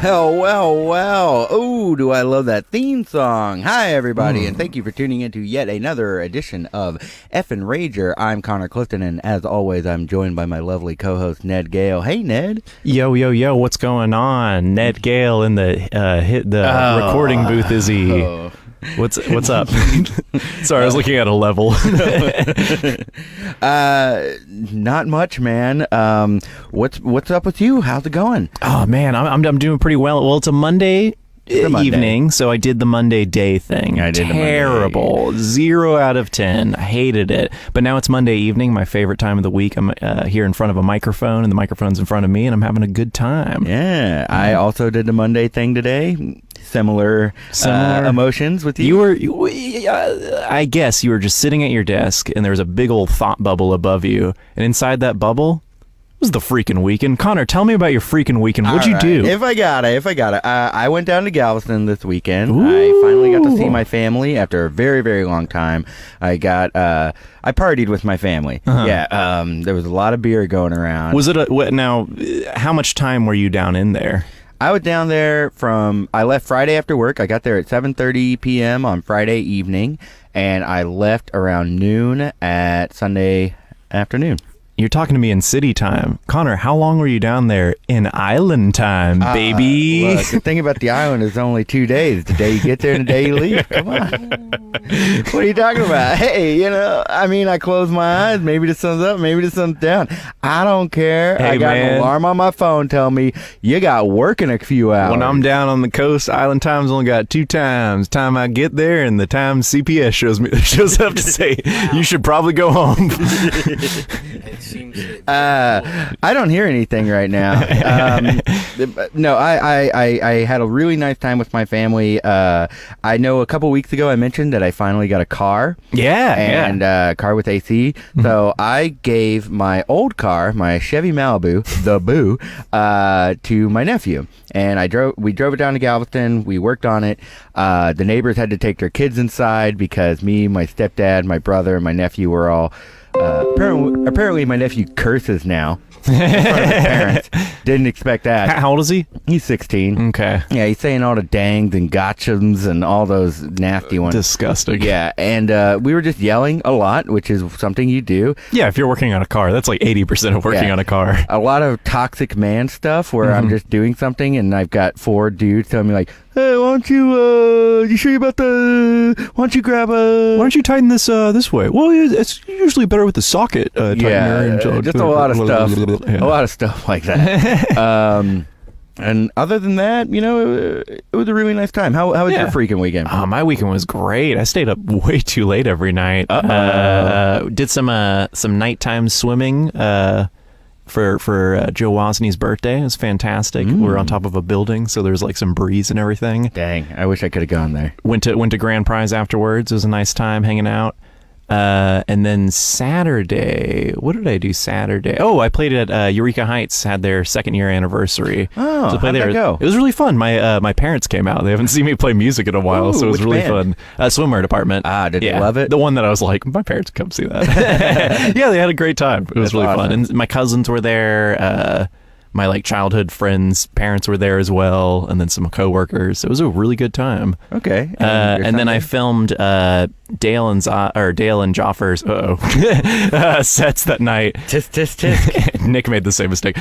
Well. Oh, do I love that theme song. Hi, everybody, and thank you for tuning in to yet another edition of Effin Rager. I'm Connor Clifton, and as always, I'm joined by my lovely co-host, Ned Gale. Hey, Ned. Yo, what's going on? Ned Gale in the recording booth, is he? Oh. What's up? Sorry, I was looking at a level. Not much, man. What's up with you? How's it going? Oh man, I'm doing pretty well. Well, it's a Monday evening, so I did the Monday day thing. I did terrible. 0 out of 10. I hated it. But now it's Monday evening, my favorite time of the week. I'm here in front of a microphone, and the microphone's in front of me, and I'm having a good time. Yeah, I also did the Monday thing today. Similar emotions with you. I guess you were just sitting at your desk, and there was a big old thought bubble above you, and inside that bubble was the freaking weekend. Connor, tell me about your freaking weekend. What'd you do? If I got it. I went down to Galveston this weekend. Ooh. I finally got to see my family after a very, very long time. I partied with my family. Uh-huh. Yeah, there was a lot of beer going around. Was it now, how much time were you down in there? I was down there I left Friday after work. I got there at 7:30 p.m. on Friday evening, and I left around noon at Sunday afternoon. You're talking to me in city time. Connor, how long were you down there in island time, baby? Look, the thing about the island is only 2 days. The day you get there and the day you leave. Come on. What are you talking about? Hey, I close my eyes. Maybe the sun's up, maybe the sun's down. I don't care. Hey, I got an alarm on my phone telling me you got work in a few hours. When I'm down on the coast, island time's only got 2 times. Time I get there and the time CPS shows up to say, you should probably go home. I don't hear anything right now. No, I had a really nice time with my family. I know a couple weeks ago I mentioned that I finally got a car. And a car with AC. Mm-hmm. So I gave my old car, my Chevy Malibu, the Boo, to my nephew. And we drove it down to Galveston. We worked on it. The neighbors had to take their kids inside because me, my stepdad, my brother, and my nephew were all... apparently my nephew curses now in front of his parents. Didn't expect that. How old is he? He's 16. Okay. Yeah, he's saying all the dangs and gotchams and all those nasty ones. Disgusting. Yeah, and we were just yelling a lot, which is something you do. Yeah, if you're working on a car, that's like 80% of working on a car. A lot of toxic man stuff where I'm just doing something and I've got 4 dudes telling me like, hey, why don't you sure about why don't you grab why don't you tighten this this way? Well, it's usually better with the socket tightener. Yeah, just a lot of stuff. A lot of stuff like that. And other than that, it was a really nice time. How was your freaking weekend? My weekend was great. I stayed up way too late every night. Did some nighttime swimming for Joe Wozni birthday. It was fantastic. We were on top of a building, so there was like some breeze and everything. Dang, I wish I could have gone there. Went to Grand Prize afterwards. It was a nice time hanging out. And then Saturday, what did I do Saturday? Oh, I played at Eureka Heights, had their 2nd year anniversary. Oh, so how'd that go? It was really fun. My parents came out. They haven't seen me play music in a while, so it was really fun. Swimwear department. Did they love it? The one that I was like, my parents come see that. Yeah, they had a great time. It was really fun. And my cousins were there. My childhood friends' parents were there as well, and then some coworkers. It was a really good time. Okay. And then I filmed Dale and Joffer's sets that night. Tisk. Nick made the same mistake.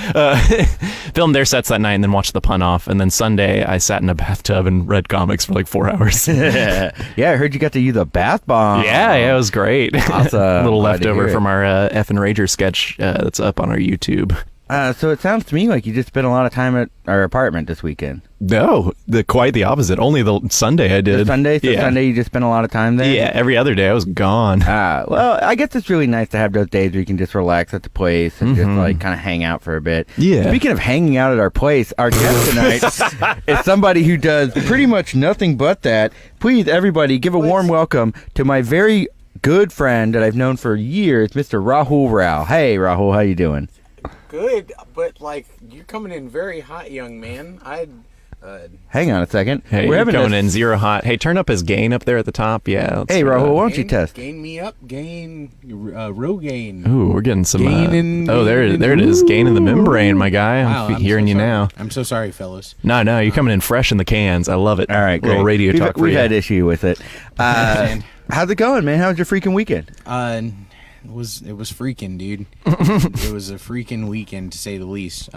Filmed their sets that night and then watched the pun off. And then Sunday I sat in a bathtub and read comics for 4 hours. Yeah, I heard you got to use a bath bomb. Yeah, it was great. Awesome. A little leftover from our Effin Rager sketch that's up on our YouTube. So it sounds to me like you just spent a lot of time at our apartment this weekend. No, quite the opposite. Only the Sunday I did. Sunday you just spent a lot of time there? Yeah, every other day I was gone. Well, I guess it's really nice to have those days where you can just relax at the place and just kind of hang out for a bit. Yeah. Speaking of hanging out at our place, our guest tonight is somebody who does pretty much nothing but that. Please, everybody, give a warm welcome to my very good friend that I've known for years, Mr. Rahul Rao. Hey, Rahul, how you doing? Good, but you're coming in very hot, young man. Hang on a second. Hey, We're you're having coming a- in zero hot. Hey, turn up his gain up there at the top. Yeah. Hey, Rahul, why don't you test? Gain me up, gain, Rogaine. Ooh, we're getting some. Gain there it is. Gain in the membrane, my guy. I'm hearing so you sorry. now. I'm so sorry, fellas. No, you're coming in fresh in the cans. I love it. All right, great. Little radio talk for We've you. had issue with it. How's it going, man? How was your freaking weekend? It was freaking, dude. It was a freaking weekend, to say the least.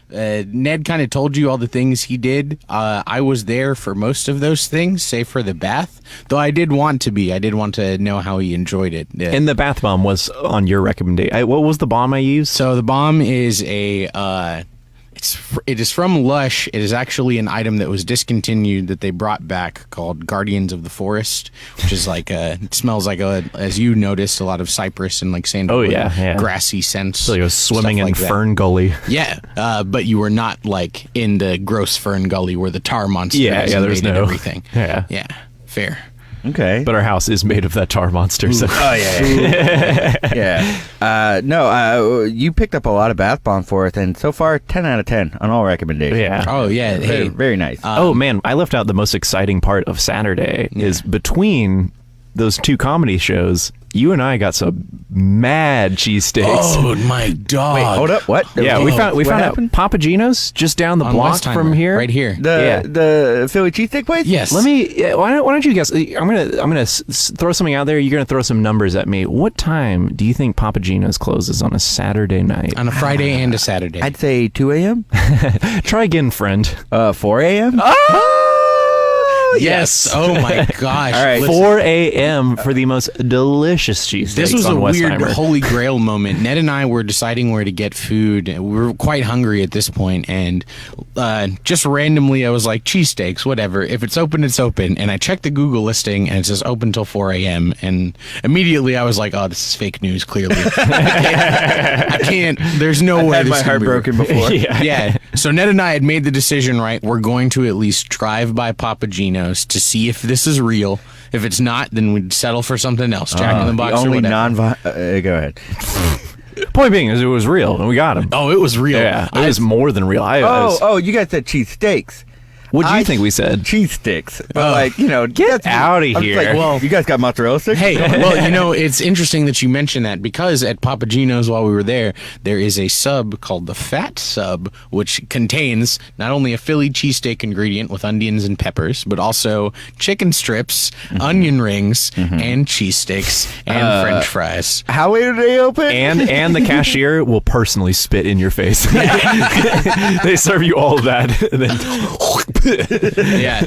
Ned kind of told you all the things he did. I was there for most of those things, save for the bath. Though I did want to be. I did want to know how he enjoyed it. And the bath bomb was on your recommendation. What was the bomb I used? So the bomb is it is from Lush. It is actually an item that was discontinued that they brought back called Guardians of the Forest, which is like it smells like as you noticed, a lot of cypress and like sandalwood, grassy scents. So you was swimming in like Fern Gully. Yeah, but you were not like in the gross Fern Gully where the tar monster has there's invaded no everything. Yeah, fair. Okay. But our house is made of that tar monster. So. Oh, yeah. You picked up a lot of bath bomb for us, and so far, 10 out of 10 on all recommendations. Yeah. Oh, yeah. Very, very nice. Oh, man, I left out the most exciting part of Saturday is between those two comedy shows, you and I got some mad cheesesteaks. Oh, my dog. Wait, hold up. What? Yeah, we found out Papa Gino's just down the On block Westheimer, from here. right here. The Philly cheesesteak place? Yes. Let me. Why don't you guess? I'm gonna throw something out there. You're gonna throw some numbers at me. What time do you think Papa Gino's closes on a Saturday night? On a Friday and a Saturday. I'd say 2 a.m. Try again, friend. 4 a.m. Yes. Oh my gosh. All right. 4 a.m. for the most delicious cheesesteaks. This was on a weird Westheimer. holy grail moment. Ned and I were deciding where to get food. We were quite hungry at this point, and just randomly I was like, cheesesteaks, whatever. If it's open, it's open. And I checked the Google listing, and it says open till 4 a.m. And immediately I was like, oh, this is fake news, clearly. I can't. There's no way. I've had this my can heart be broken before. Yeah. So Ned and I had made the decision, right? We're going to at least drive by Papa Gino's to see if this is real. If it's not, then we'd settle for something else. Jack in the Box The or only whatever. go ahead. Point being is it was real, and we got him. Oh, it was real. Yeah, it was more than real. You guys said cheesesteaks. What do you think we said? Cheese sticks. But Get out of I'm here. Like, well, you guys got mozzarella sticks? Hey, well, it's interesting that you mention that because at Papa Gino's while we were there is a sub called the Fat Sub, which contains not only a Philly cheesesteak ingredient with onions and peppers, but also chicken strips, onion rings, and cheese sticks and French fries. How late are they open? And the cashier will personally spit in your face. They serve you all of that, and then Yeah.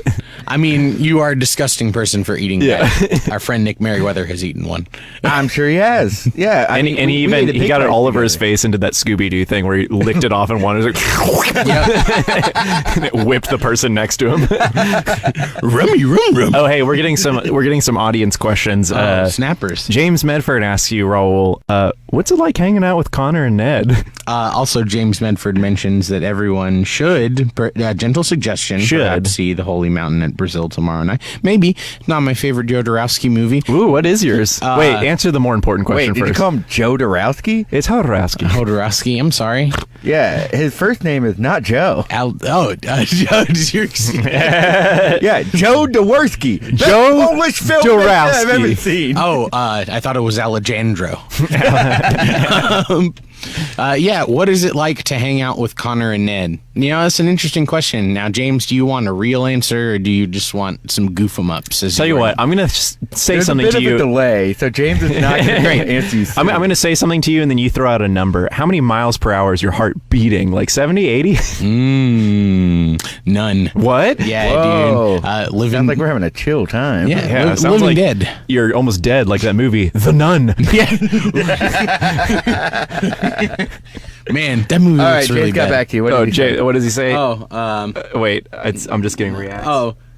I mean, you are a disgusting person for eating that. Our friend Nick Merriweather has eaten one. I'm sure he has. Yeah. and he got it all over his face into that Scooby-Doo thing where he licked it off and one was like, and it whipped the person next to him. Rummy rum rum. Oh, hey, we're getting some audience questions. Snappers. James Medford asks you, Rahul, what's it like hanging out with Connor and Ned? Also, James Medford mentions that everyone should, gentle suggestion, perhaps see The Holy Mountain at Brazil tomorrow night. Maybe. Not my favorite Joe Dorowski movie. Ooh, what is yours? Wait, answer the more important question Wait, did first. you call him Joe Dorowski? It's Hodorowski. Dorowski, I'm sorry. Yeah, his first name is not Joe. Joe. Yeah, Joe Dorowski. Joe Polish film Dorowski. I've ever seen. I thought it was Alejandro. What is it like to hang out with Connor and Ned? That's an interesting question. Now, James, do you want a real answer or do you just want some goof 'em ups? Tell you what, I'm going to say There's something a bit to you. of a delay, so James is not going to answer you. I'm going to say something to you and then you throw out a number. How many miles per hour is your heart beating? Like 70, 80? None. What? Yeah, Whoa. dude. Living. Sounds like we're having a chill time. Yeah, it sounds living like dead. You're almost dead, like that movie, The Nun. Man, that movie All right, looks really James got bad. back to you. What Oh, did he say? Jay, what does he say? Oh, I'm just getting reacts.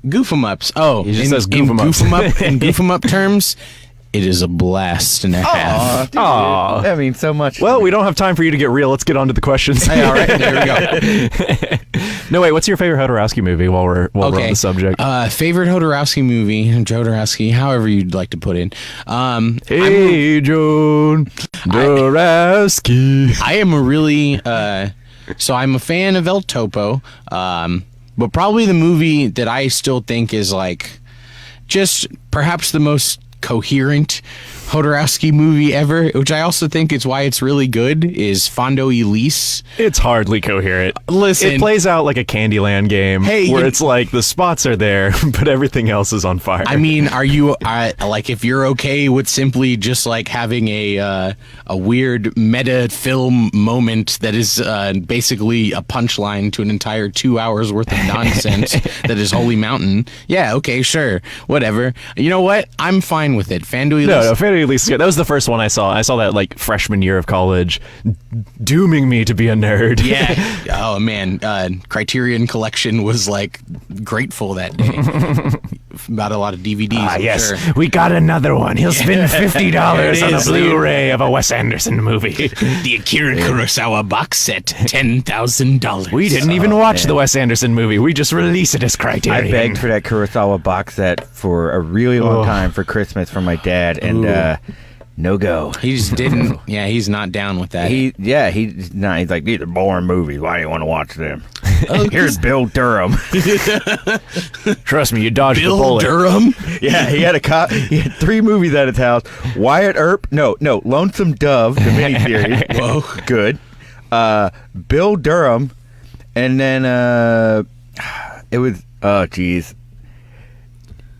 goof 'em ups. Oh, He just says goof 'em ups. In goof 'em up terms, it is a blast and a half. Aw. That means so much. Well, we don't have time for you to get real. Let's get on to the questions. Hey, all right, there we go. No, wait, what's your favorite Hodorowski movie while we're on the subject? Favorite Hodorowski movie, Joe Dorowski, however you'd like to put it. Hey, Joan Dorowski. I am a really, so I'm a fan of El Topo. But probably the movie that I still think is like just perhaps the most coherent Jodorowsky movie ever, which I also think is why it's really good, is Fondo Elise. It's hardly coherent. Listen, it plays out like a Candyland game where it's like the spots are there, but everything else is on fire. I mean, are you like, if you're okay with simply just like having a weird meta film moment that is basically a punchline to an entire 2 hours worth of nonsense that is Holy Mountain? Yeah, okay, sure, whatever. You know what? I'm fine with it. Fondo Elise. No, Fondo Elise. That was the first one I saw. I saw that like freshman year of college, dooming me to be a nerd. Yeah. Oh man, Criterion Collection was like grateful that day about a lot of DVDs. Yes, sure. we got another one. He'll spend $50 on a Blu-ray of a Wes Anderson movie. The Akira Kurosawa box set, $10,000. We didn't even watch the Wes Anderson movie. We just released it as Criterion. I begged for that Kurosawa box set for a really long time for Christmas from my dad, and no go. He just didn't. Yeah, he's not down with that. He's not. He's like, these are boring movies. Why do you want to watch them? Here's Bill Durham. Trust me, you dodged the Bill bullet. Durham? Yeah, he had he had 3 movies at his house. Wyatt Earp. No, Lonesome Dove, the miniseries. Whoa, good. Bill Durham, and then it was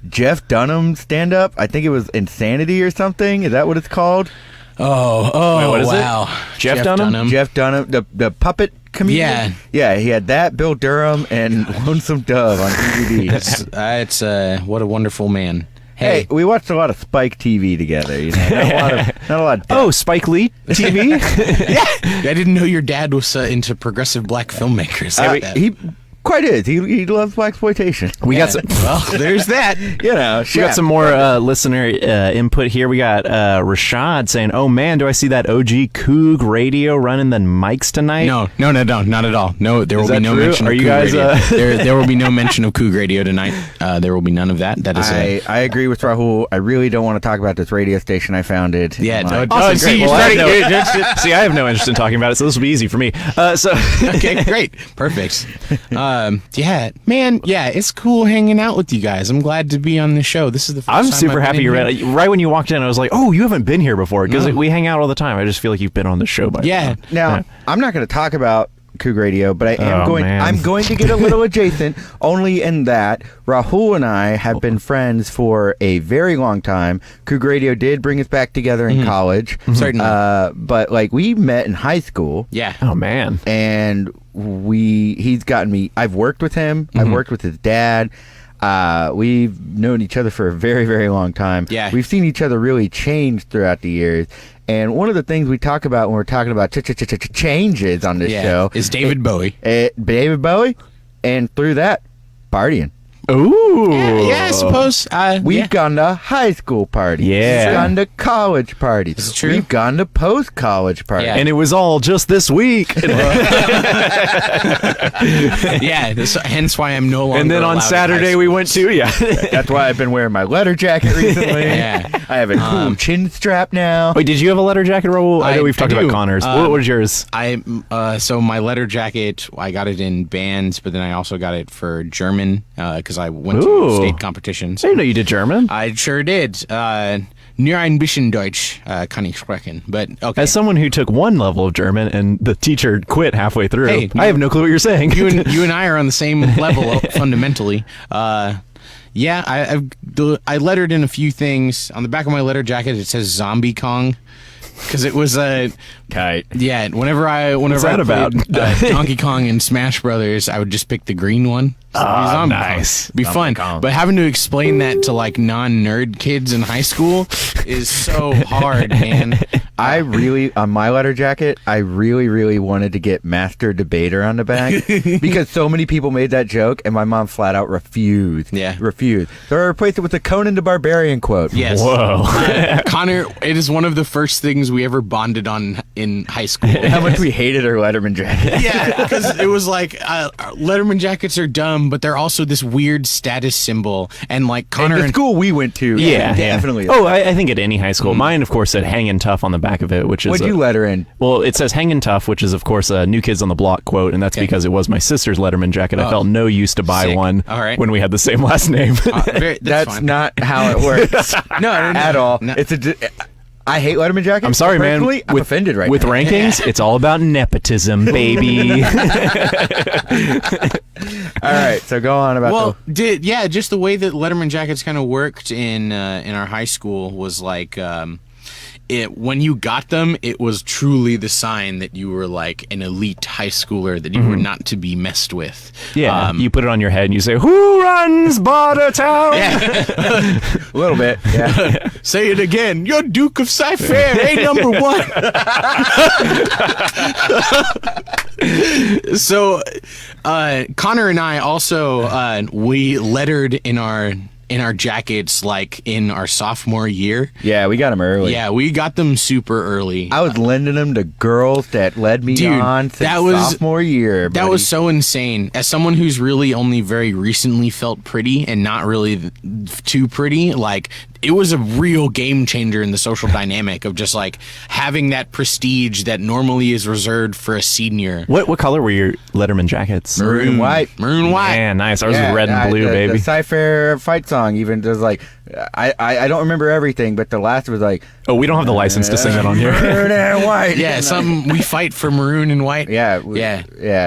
Jeff Dunham stand-up. I think it was Insanity or something. Is that what it's called? Oh, wait, what is wow. it? Jeff Dunham? Jeff Dunham, the puppet comedian. Yeah, he had that, Bill Durham, and Lonesome Dove on DVD. That's what a wonderful man. Hey, we watched a lot of Spike TV together. You know, not a lot. Oh, Spike Lee TV? Yeah, I didn't know your dad was into progressive black filmmakers. He quite is. He loves blaxploitation. We got some. Well, there's that. You know, we got some more listener input here. We got Rashad saying, "Oh man, do I see that OG Coog radio running the mics tonight?" No, not at all. No, there will be no true? mention. Are of you Coog guys? Radio. There will be no mention of Coog Radio tonight. There will be none of that. That is. I agree with Rahul. I really don't want to talk about this radio station I founded. Yeah. Awesome, see, see, I have no interest in talking about it, so this will be easy for me. Okay, great, perfect. Yeah, man. Yeah, it's cool hanging out with you guys. I'm glad to be on the show. This is the first I'm time super I've happy been you're here. right when you walked in. I was like, "Oh, you haven't been here before," because we hang out all the time. I just feel like you've been on the show by Yeah. Now, I'm not going to talk about Coog Radio, but I am man. I'm going to get a little adjacent, only in that Rahul and I have been friends for a very long time. Coog Radio did bring us back together in college. Certainly. But like we met in high school. Yeah. Oh man. And he's gotten me. I've worked with him. I've worked with his dad. We've known each other for a very, very long time. Yeah. We've seen each other really change throughout the years. And one of the things we talk about when we're talking about changes on this show is David Bowie. David Bowie, and through that, partying. Ooh. Yeah, I suppose. We've gone to high school parties. Yeah. We've gone to college parties. Is it true? We've gone to post-college parties. Yeah. And it was all just this week. Yeah, hence why I'm no longer. And then on allowed in Saturday high we went to That's why I've been wearing my leather jacket recently. Yeah. I have a cool chin strap now. Wait, did you have a letter jacket, Rahul? I know we've talked I about do. Connors. What was yours? So my letter jacket, I got it in bands, but then I also got it for German because I went to state competitions. I didn't know you did German. I sure did. Nur ein bisschen Deutsch kann ich sprechen, but okay. As someone who took one level of German and the teacher quit halfway through, Hey, I have no clue what you're saying. you and I are on the same level fundamentally. Yeah, I lettered in a few things. On the back of my letter jacket, it says Zombie Kong. Because it was Kite. yeah. Whenever I that played, about? Donkey Kong and Smash Brothers, I would just pick the green one. Zombie nice. Kong. Be fun. Kong. But having to explain that to like non-nerd kids in high school is so hard, man. I really, on my letter jacket, I really, really wanted to get Master Debater on the back because so many people made that joke, and my mom flat out refused. Yeah. Refused. So I replaced it with a Conan the Barbarian quote. Yes. Whoa. Connor, it is one of the first things we ever bonded on in high school. How much we hated our Letterman jacket. Yeah, because it was like Letterman jackets are dumb, but they're also this weird status symbol. And like Connor And the school we went to, Yeah, definitely. Oh, I think at any high school. Mine, of course, said "hanging tough" on the back. back of it, which is What'd you letter in? Well, it says "Hangin' Tough," which is of course a New Kids on the Block quote, and that's because it was my sister's Letterman jacket. I felt no use to buy one when we had the same last name. That's not how it works. No, at all. No. I hate Letterman jackets. I'm sorry, man. I'm offended right with now. rankings, it's all about nepotism, baby. All right, so go on about. Just the way that Letterman jackets kind of worked in our high school was like. When you got them, it was truly the sign that you were like an elite high schooler, that you were not to be messed with. Yeah, you put it on your head and you say, "Who runs Bartertown?" Yeah. A little bit. Yeah. Say it again. You're Duke of Cypher, number one. So, Connor and I also we lettered in our jackets like in our sophomore year. Yeah, we got them early. Yeah, we got them super early. I was lending them to girls that led me on since sophomore year. That was so insane. As someone who's really only very recently felt pretty and not really too pretty, like it was a real game changer in the social dynamic of just like having that prestige that normally is reserved for a senior. What color were your Letterman jackets? Maroon white. Maroon white. Man, nice. Ours was red and blue, baby. The Cypher fight song even does like, I don't remember everything, but the last was like, oh, we don't have the license to sing it on here. Maroon and white. Yeah, we fight for maroon and white. Yeah.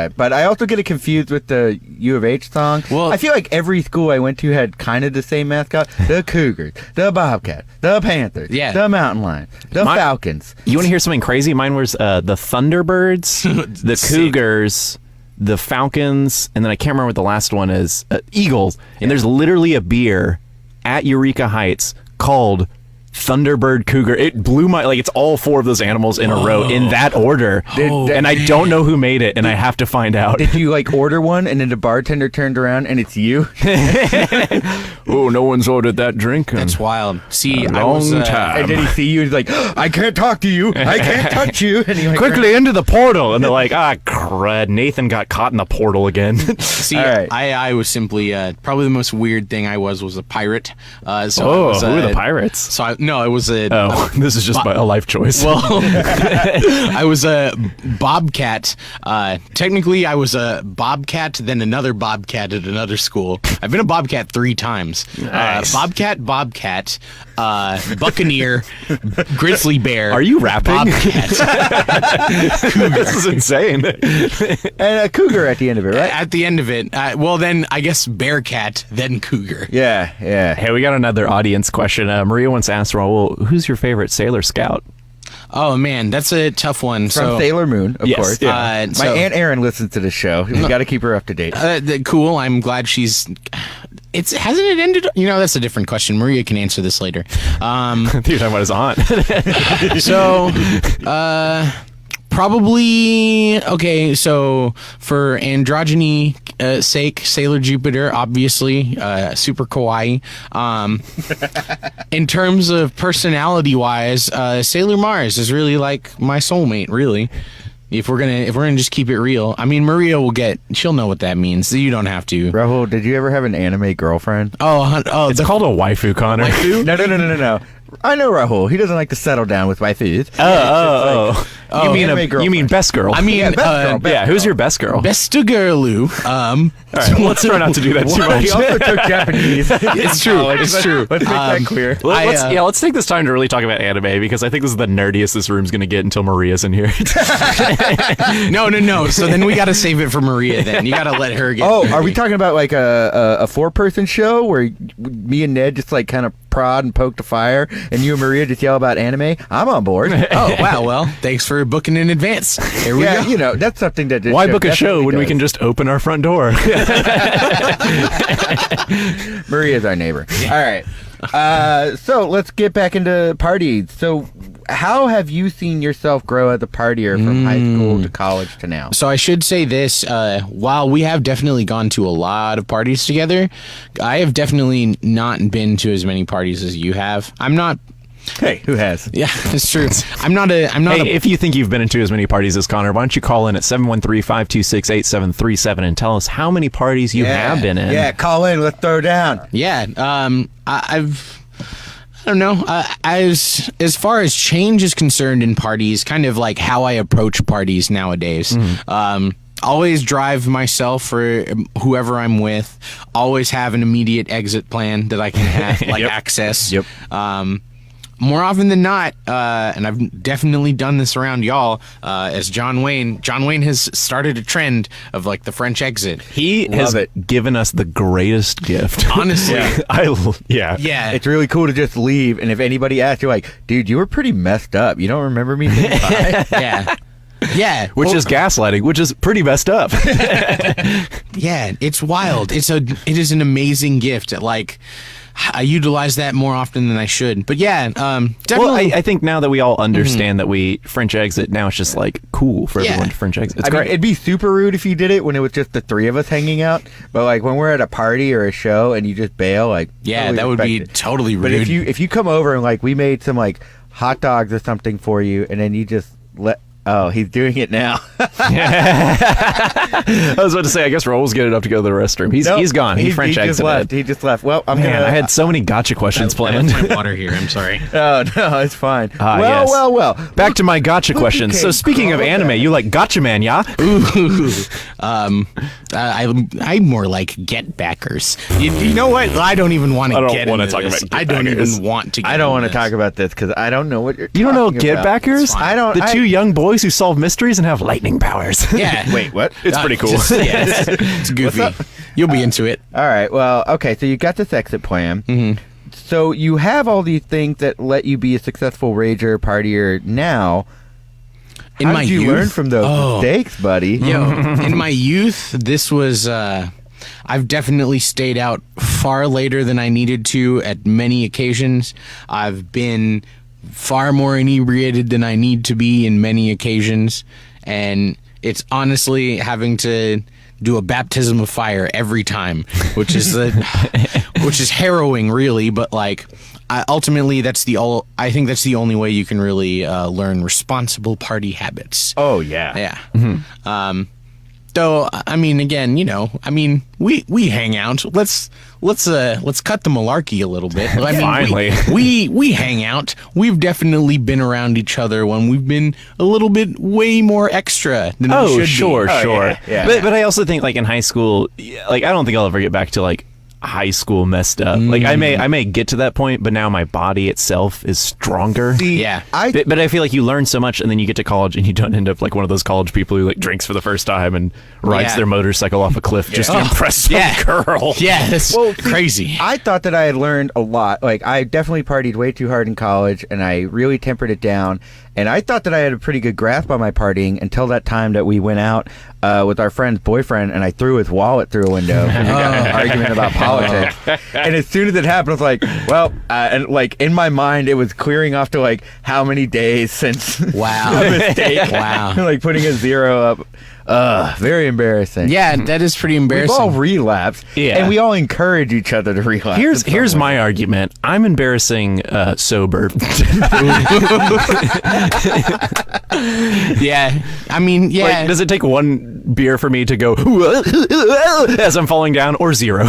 But I also get it confused with the U of H song. Well, I feel like every school I went to had kind of the same mascot: the Cougars, the Bobcat, the Panthers, the Mountain Lion, the Falcons. You want to hear something crazy? Mine was the Thunderbirds, the Cougars, the Falcons, and then I can't remember what the last one is. Eagles. And there's literally a beer at Eureka Heights called Thunderbird Cougar. It blew my, like, it's all four of those animals in a row in that order. And I don't know who made it, and I have to find out. Did you like order one and then the bartender turned around and it's you? Oh, no one's ordered that drink. That's wild. See, long time. And then he see you and he's like, I can't talk to you. I can't touch you. And he like, quickly into the portal. And they're like, crud, Nathan got caught in the portal again. See, I was simply, probably the most weird thing I was a pirate. Who are the pirates? No, it was a... this is just a life choice. Well, I was a bobcat. Technically, I was a bobcat, then another bobcat at another school. I've been a bobcat 3 times. Nice. Bobcat, buccaneer, grizzly bear. Are you rapping? Bobcat. This is insane. And a cougar at the end of it, right? At the end of it. Well, then, I guess bearcat, then cougar. Yeah. Hey, we got another audience question. Maria once asked Rahul, who's your favorite Sailor Scout? Oh, man, that's a tough one. From Sailor Moon, of course. Yeah. My Aunt Erin listens to the show. We got to keep her up to date. Cool. I'm glad she's... Hasn't it ended? That's a different question. Maria can answer this later. You're talking about his aunt. So, probably... Okay, so for androgyny sake, Sailor Jupiter, obviously, super kawaii. In terms of personality-wise, Sailor Mars is really like my soulmate, really. If we're gonna just keep it real, I mean, Maria she'll know what that means. So you don't have to. Rahul, did you ever have an anime girlfriend? Oh, it's called a waifu, Connor. Waifu? No. I know Rahul. He doesn't like to settle down with waifus. You mean best girl? I mean, best girl. Who's your best girl? Best girlu. All right, let's try not to do that too much. He also took Japanese. It's true. It's true. Let's make that clear. Let's take this time to really talk about anime, because I think this is the nerdiest this room's going to get until Maria's in here. No. So then we got to save it for Maria. Then you got to let her get. Oh, are we talking about like a 4-person show where me and Ned just like kind of prod and poke the fire, and you and Maria just yell about anime? I'm on board. Oh, wow. Well, thanks for booking in advance. Here we go. That's something that... Why book a show when we can just open our front door? Maria's our neighbor. All right. So let's get back into parties. So how have you seen yourself grow as a partier from high school to college to now? So I should say this, while we have definitely gone to a lot of parties together, I have definitely not been to as many parties as you have. I'm not... Hey, who has? Yeah, it's true. If you think you've been into as many parties as Connor, why don't you call in at 713-526-8737 and tell us how many parties you have been in? Yeah, call in. Let's throw down. Yeah, don't know. As far as change is concerned in parties, kind of like how I approach parties nowadays. Always drive myself for whoever I'm with. Always have an immediate exit plan that I can have, like access. Yep. More often than not, and I've definitely done this around y'all, as John Wayne has started a trend of like the French exit. He has given us the greatest gift. Honestly. Yeah. It's really cool to just leave, and if anybody asks, you're like, dude, you were pretty messed up. You don't remember me saying bye? Yeah. Yeah. Which is gaslighting, which is pretty messed up. Yeah, it's wild. It is an amazing gift. Like, I utilize that more often than I should. But yeah, definitely. Well, I think now that we all understand that we French exit, now it's just like cool for everyone to French exit. It's great. Mean, it'd be super rude if you did it when it was just the three of us hanging out. But like when we're at a party or a show and you just bail, like totally that would be respect it. totally rude. But if you come over and like we made some like hot dogs or something for you, and then you just let. Oh, he's doing it now. I was about to say, I guess Rahul's getting up to go to the restroom. He's gone. He French exited. He just left. Well, I had so many gotcha questions planned. My water here. I'm sorry. Oh, no, it's fine. Yes. Well. Back to my gotcha questions. So speaking of anime, you like Gotcha Man, yeah? Ooh. I more like get backers. You know what? I don't even want to get into this. I don't even want to. I don't want to talk about this because I don't know what you're. You don't know get backers? I don't. The two young boys who solve mysteries and have lightning powers. Yeah. Wait, what? It's pretty cool. It's goofy. You'll be into it. All right. Well, okay. So you got this exit plan. Mm-hmm. So you have all these things that let you be a successful rager partier now. How did you learn from those mistakes, buddy? Yo, in my youth, this was. I've definitely stayed out far later than I needed to at many occasions. I've been far more inebriated than I need to be in many occasions, and it's honestly having to do a baptism of fire every time, which is harrowing, really. But like, ultimately, I think that's the only way you can really learn responsible party habits. Oh yeah, yeah. Mm-hmm. Though, I mean, again, we hang out. Let's cut the malarkey a little bit. I mean, finally, we hang out. We've definitely been around each other when we've been a little bit way more extra than we should be. Sure. Yeah. But I also think like in high school, like I don't think I'll ever get back to like high school messed up. Like I may get to that point, but now my body itself is stronger. Yeah. But I feel like you learn so much and then you get to college and you don't end up like one of those college people who like drinks for the first time and rides their motorcycle off a cliff just to impress some girl. Yeah, that's crazy. I thought that I had learned a lot. Like I definitely partied way too hard in college and I really tempered it down. And I thought that I had a pretty good grasp on my partying until that time that we went out with our friend's boyfriend and I threw his wallet through a window and we got in an argument about politics. And as soon as it happened, I was like, well, and like in my mind, it was clearing off to like how many days since a mistake. Wow. Like putting a zero up. Very embarrassing. Yeah, that is pretty embarrassing. We've all relapsed, and we all encourage each other to relapse. Here's my argument. I'm embarrassing sober. Yeah, I mean, yeah. Like, does it take one beer for me to go as I'm falling down, or zero?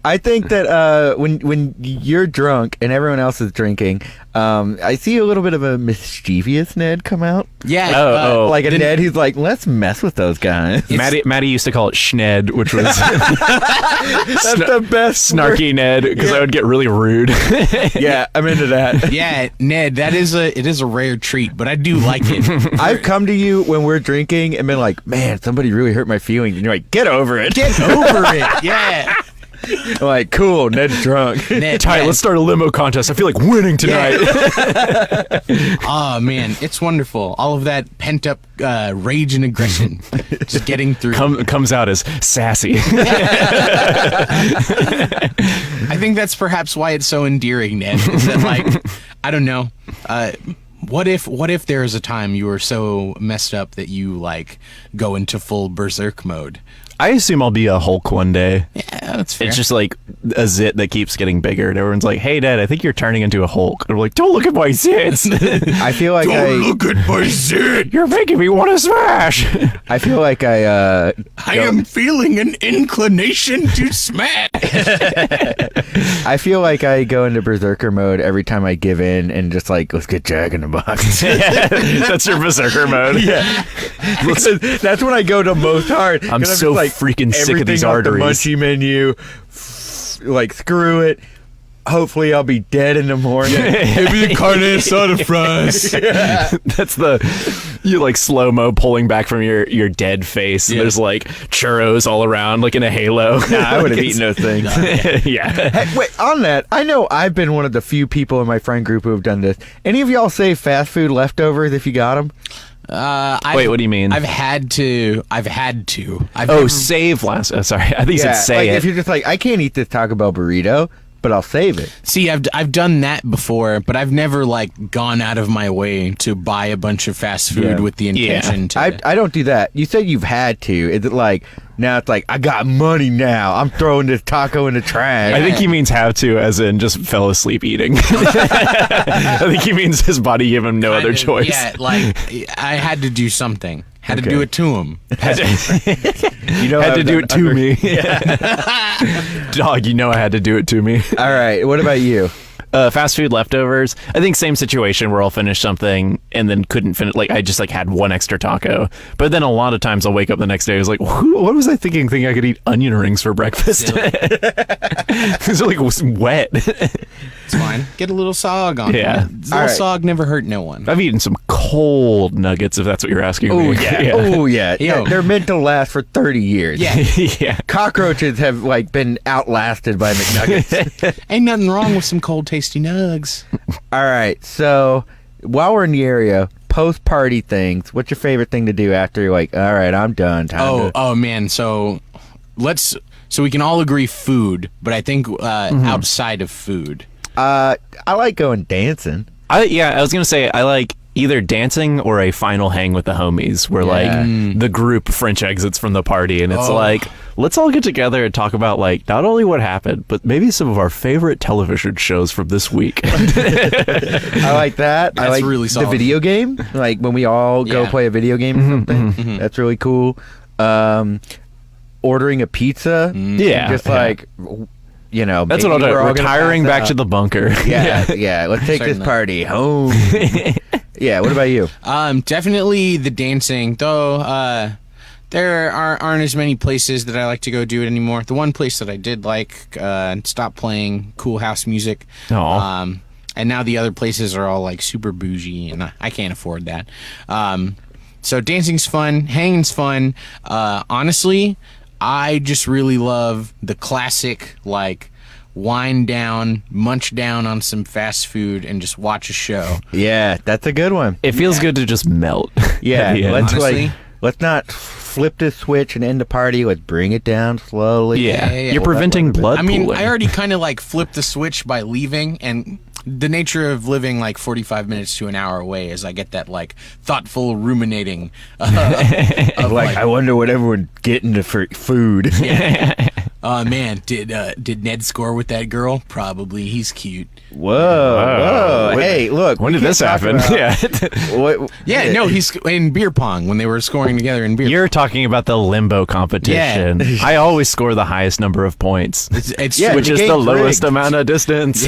I think that when you're drunk and everyone else is drinking, I see a little bit of a mischievous Ned come out. Yeah. Like a Ned who's like, let's mess with those guys. Maddie used to call it Schned, which was that's the best snarky Ned, because I would get really rude. Yeah, I'm into that. Yeah, Ned, it is a rare treat, but I do like it. I've come to you when we're drinking and been like, man, somebody really hurt my feelings. And you're like, get over it. Get over it. Yeah. I'm like, cool, Ned's drunk. Ned, Ty, let's start a limo contest. I feel like winning tonight. Oh, man, it's wonderful. All of that pent-up rage and aggression just getting through. Comes out as sassy. I think that's perhaps why it's so endearing, Ned. Is that, like, I don't know. What if there is a time you are so messed up that you, like, go into full berserk mode? I assume I'll be a Hulk one day. Yeah, that's fair. It's just like a zit that keeps getting bigger, and everyone's like, "Hey, Dad, I think you're turning into a Hulk." And we're like, "Don't look at my zits." I feel like look at my zit. You're making me want to smash. I feel like I am feeling an inclination to smash. I feel like I go into berserker mode every time I give in and just like, let's get Jack in the Box. That's your berserker mode. Yeah. That's when I go to most hard. I'm so freaking sick of these arteries. The munchie menu, like screw it. Hopefully I'll be dead in the morning. Give me a carne asada fries. That's you like slow-mo pulling back from your dead face. And there's like churros all around, like in a halo. Nah, I would have eaten those things. Yeah. Hey, wait, on that, I know I've been one of the few people in my friend group who have done this. Any of y'all save fast food leftovers if you got them? Wait, what do you mean? I've had to. Save last. Sorry, I think you said say like it. If you're just like, I can't eat this Taco Bell burrito, but I'll save it. See, I've done that before, but I've never like gone out of my way to buy a bunch of fast food with the intention to. I don't do that. You said you've had to. Is it like now? It's like I got money now. I'm throwing this taco in the trash. I think he means have to, as in just fell asleep eating. I think he means his body gave him no other choice. Yeah, like I had to do something. Had to do it to him. Had to do it to me. Dog, I had to do it to me. All right. What about you? Fast food leftovers. I think same situation where I'll finish something and then couldn't finish. Like I just like had one extra taco, but then a lot of times I'll wake up the next day. I was like, what was I thinking I could eat onion rings for breakfast? These are like wet. It's fine. Get a little sog on. Yeah. A little sog never hurt no one. I've eaten some cold nuggets, if that's what you're asking me. Oh yeah. They're meant to last for 30 years. Yeah. Yeah. Cockroaches have like been outlasted by McNuggets. Ain't nothing wrong with some cold tasty nugs. All right. So while we're in the area, post-party things. What's your favorite thing to do after you're like, all right, I'm done. Oh man. So we can all agree food, but I think outside of food. I like going dancing. I was gonna say I like either dancing or a final hang with the homies where like the group French exits from the party and it's like, let's all get together and talk about like not only what happened but maybe some of our favorite television shows from this week. I like that. That's I like really solid. the video game, like when we all go play a video game or something. That's really cool. Ordering a pizza, just like that's what I'll do. Retiring back to the bunker. Yeah. Let's take this party home. Yeah. What about you? Definitely the dancing, though. There aren't as many places that I like to go do it anymore. The one place that I did like stopped playing cool house music. And now the other places are all like super bougie, and I can't afford that. So dancing's fun, hanging's fun. Honestly, I just really love the classic, like, wind down, munch down on some fast food, and just watch a show. Yeah, that's a good one. It feels good to just melt. Yeah, Honestly, let's not flip this switch and end the party. Let's bring it down slowly. Yeah. You're preventing blood pooling. I already kind of like flipped the switch by leaving, and the nature of living like 45 minutes to an hour away is I get that like thoughtful ruminating of like, I wonder what everyone's getting to food. Man, did Ned score with that girl? Probably. He's cute. Whoa. Hey, look. When did this happen? He's in beer pong when they were scoring together in beer. You're talking about the limbo competition. Yeah. I always score the highest number of points, It's which is the lowest amount of distance.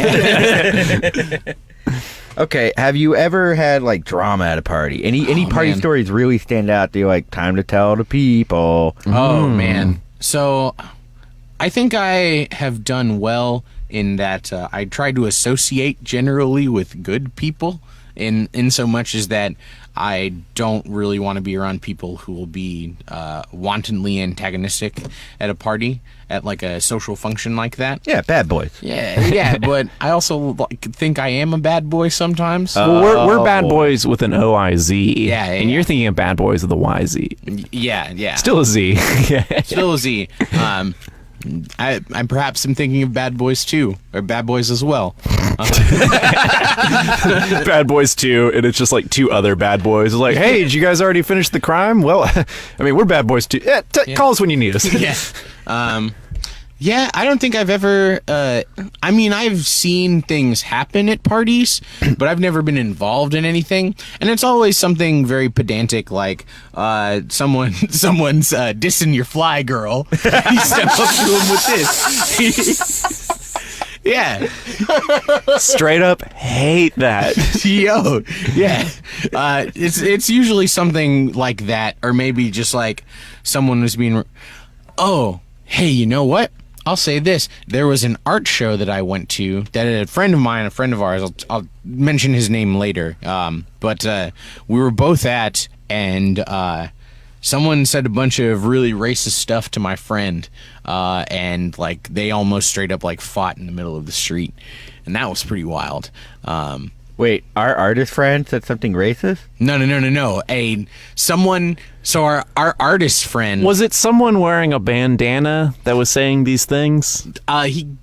Okay, have you ever had like drama at a party? Any party stories really stand out? Do you like time to tell the people? Oh man. So I think I have done well in that I try to associate generally with good people in so much as that I don't really want to be around people who will be wantonly antagonistic at a party, at like a social function like that. Yeah, bad boys. Yeah, but I also think I am a bad boy sometimes. Well, we're bad boys with an OIZ. Yeah, and you're thinking of bad boys with a YZ. Yeah. Still a Z. Still a Z. I perhaps am thinking of Bad Boys 2 or Bad Boys as well. Bad Boys 2, and it's just like two other bad boys. It's like, hey, did you guys already finish the crime? Well, I mean, we're Bad Boys 2. Yeah, call us when you need us. Yeah, I don't think I've ever. I mean, I've seen things happen at parties, but I've never been involved in anything. And it's always something very pedantic, like someone's dissing your fly girl. You step up to him with this. Yeah. Straight up hate that. Yo, yeah. It's usually something like that, or maybe just like someone was being. Oh, hey, you know what? I'll say this. There was an art show that I went to that a friend of mine, a friend of ours, I'll mention his name later, but we were both at, and someone said a bunch of really racist stuff to my friend, and like they almost straight up like fought in the middle of the street, and that was pretty wild. Wait, our artist friend said something racist? No. So our artist friend, Was it someone wearing a bandana that was saying these things?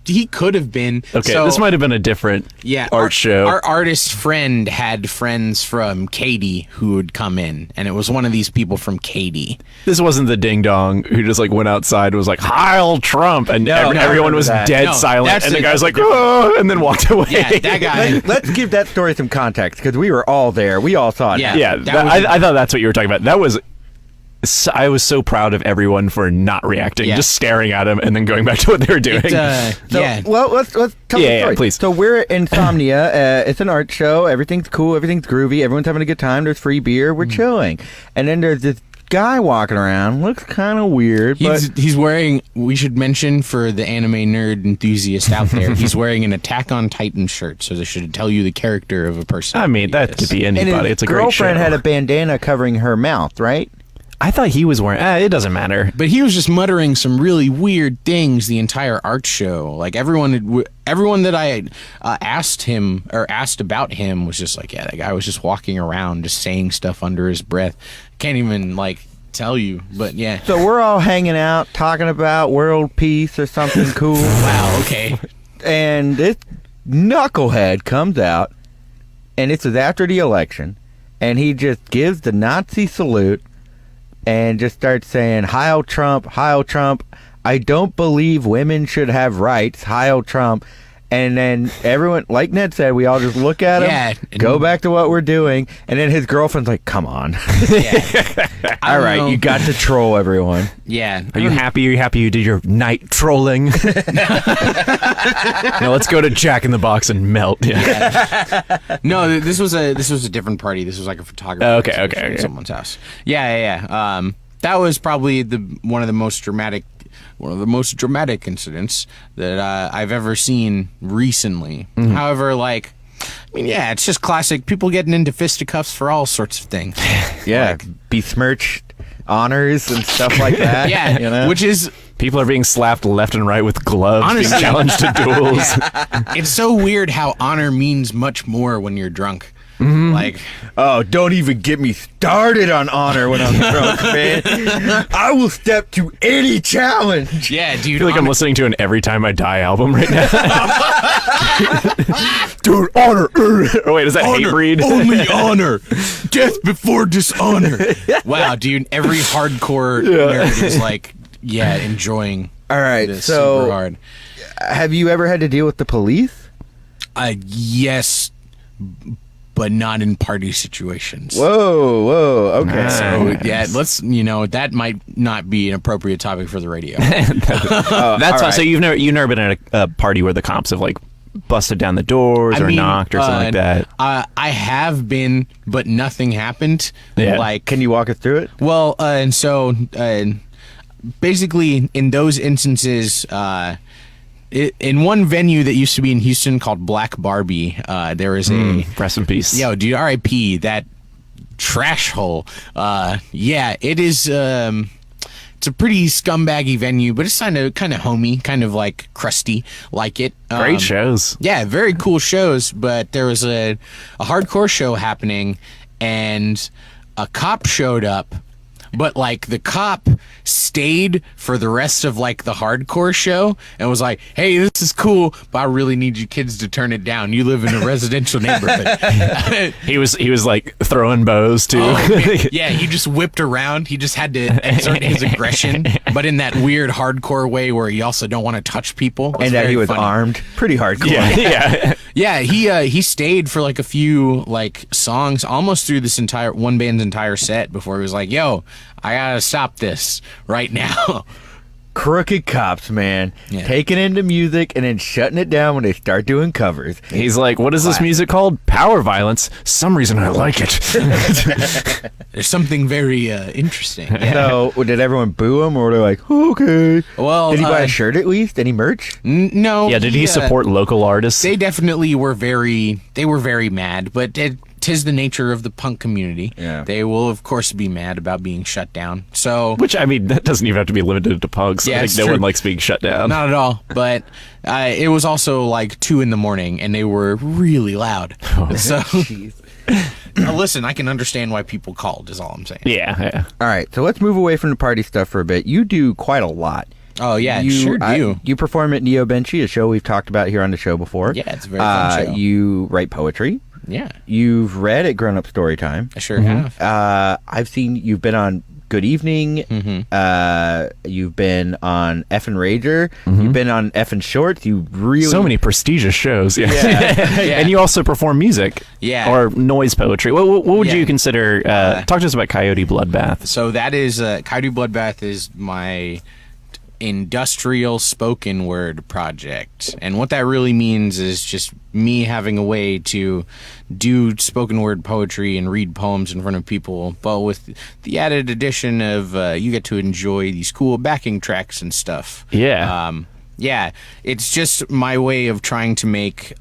he could have been. Okay, so, this might have been a different art show. Our artist friend had friends from Katy who would come in, and it was one of these people from Katy. This wasn't the ding dong who just like went outside and was like, Heil Trump, and everyone was dead silent, and the guy's like, oh, and then walked away. Yeah, that guy. Let's give that story some context, because we were all there. We all saw it. Yeah. I thought that's what you were talking about. That was. I was so proud of everyone for not reacting, just staring at him and then going back to what they were doing. Well, let's tell the story. Yeah, please. So we're at Insomnia. It's an art show. Everything's cool. Everything's groovy. Everyone's having a good time. There's free beer. We're chilling. And then there's this guy walking around. Looks kind of weird. He's wearing, we should mention for the anime nerd enthusiast out there, he's wearing an Attack on Titan shirt, so this should tell you the character of a person. I mean, that could be anybody. And it's a great show. His girlfriend had a bandana covering her mouth, right? I thought he was wearing. It doesn't matter. But he was just muttering some really weird things the entire art show. Like everyone that I asked him or asked about him was just like, yeah, that guy was just walking around, just saying stuff under his breath. Can't even like tell you, but yeah. So we're all hanging out, talking about world peace or something cool. Wow. Okay. And this knucklehead comes out, and this is after the election, and he just gives the Nazi salute. And just starts saying, Heil Trump, Heil Trump. I don't believe women should have rights, Heil Trump. And then everyone, like Ned said, we all just look at him, go back to what we're doing. And then his girlfriend's like, come on. All right, you got to troll everyone. Yeah. Are you happy? Are you happy you did your night trolling? Now let's go to Jack in the Box and melt. Yeah. No, this was a different party. This was like a photography. Okay. At someone's house. Yeah. That was probably one of the most dramatic incidents that I've ever seen recently. Mm-hmm. However, like, I mean, yeah, it's just classic people getting into fisticuffs for all sorts of things. Yeah, like, besmirched honors and stuff like that. Yeah, you know? Which is... People are being slapped left and right with gloves, honestly, being challenged to duels. Yeah. It's so weird how honor means much more when you're drunk. Mm-hmm. Like, oh, don't even get me started on honor when I'm drunk, man. I will step to any challenge. Yeah, dude. I feel like I'm listening to an Every Time I Die album right now. Dude, honor. Oh, wait, is that honor, Hatebreed? Only honor. Death before dishonor. Wow, dude. Every hardcore nerd is like, enjoying. All right, this so super hard. Have you ever had to deal with the police? Yes. But not in party situations. Whoa, okay. So let's that might not be an appropriate topic for the radio. That's fine. Right. So you've never been at a party where the cops have like busted down the doors or knocked or something like that. I have been, but nothing happened. Yeah. Like, can you walk us through it? Well, and so basically in those instances. In one venue that used to be in Houston called Black Barbie, there is a... Rest in peace. Yo, dude, R.I.P. That trash hole. It is... it's a pretty scumbaggy venue, but it's kind of homey, kind of like crusty, like it. Great shows. Yeah, very cool shows, but there was a hardcore show happening, and a cop showed up but like the cop stayed for the rest of like the hardcore show and was like, hey, this is cool, but I really need you kids to turn it down. You live in a residential neighborhood. He was like throwing bows too. Yeah, he just whipped around. He just had to exert his aggression, but in that weird hardcore way where you also don't want to touch people. And that he was armed. Pretty hardcore. Yeah, he stayed for like a few like songs almost through this entire one band's entire set before he was like, yo, I gotta stop this right now. Crooked cops, man. Yeah. Taking into music and then shutting it down when they start doing covers. He's like, what is this music called? Power violence. Some reason I like it. There's something very interesting. Yeah. So, did everyone boo him, or were they like, okay? Well, did he buy a shirt at least? Any merch? No. Yeah, did he support local artists? They definitely were very mad, but tis the nature of the punk community. Yeah. They will, of course, be mad about being shut down. So, Which, I mean, that doesn't even have to be limited to punks. Yeah, I it's think no true. one likes being shut down. Not at all. But it was also like 2 a.m, and they were really loud. So, listen, I can understand why people called, is all I'm saying. Yeah. All right, so let's move away from the party stuff for a bit. You do quite a lot. Oh, yeah, sure do. You perform at Neo Benchy, a show we've talked about here on the show before. Yeah, it's a very fun show. You write poetry. Yeah. You've read at Grown Up Storytime. I sure have. I've seen you've been on Good Evening. You've been on Effin Rager. You've been on Effin Shorts. You really So many prestigious shows. Yeah. Yeah. And you also perform music. Yeah. Or noise poetry. What would Yeah. you consider? Talk to us about Coyote Bloodbath. So that is Coyote Bloodbath is my industrial spoken word project, and what that really means is just me having a way to do spoken word poetry and read poems in front of people, but with the added addition of you get to enjoy these cool backing tracks and stuff. Yeah. It's just my way of trying to make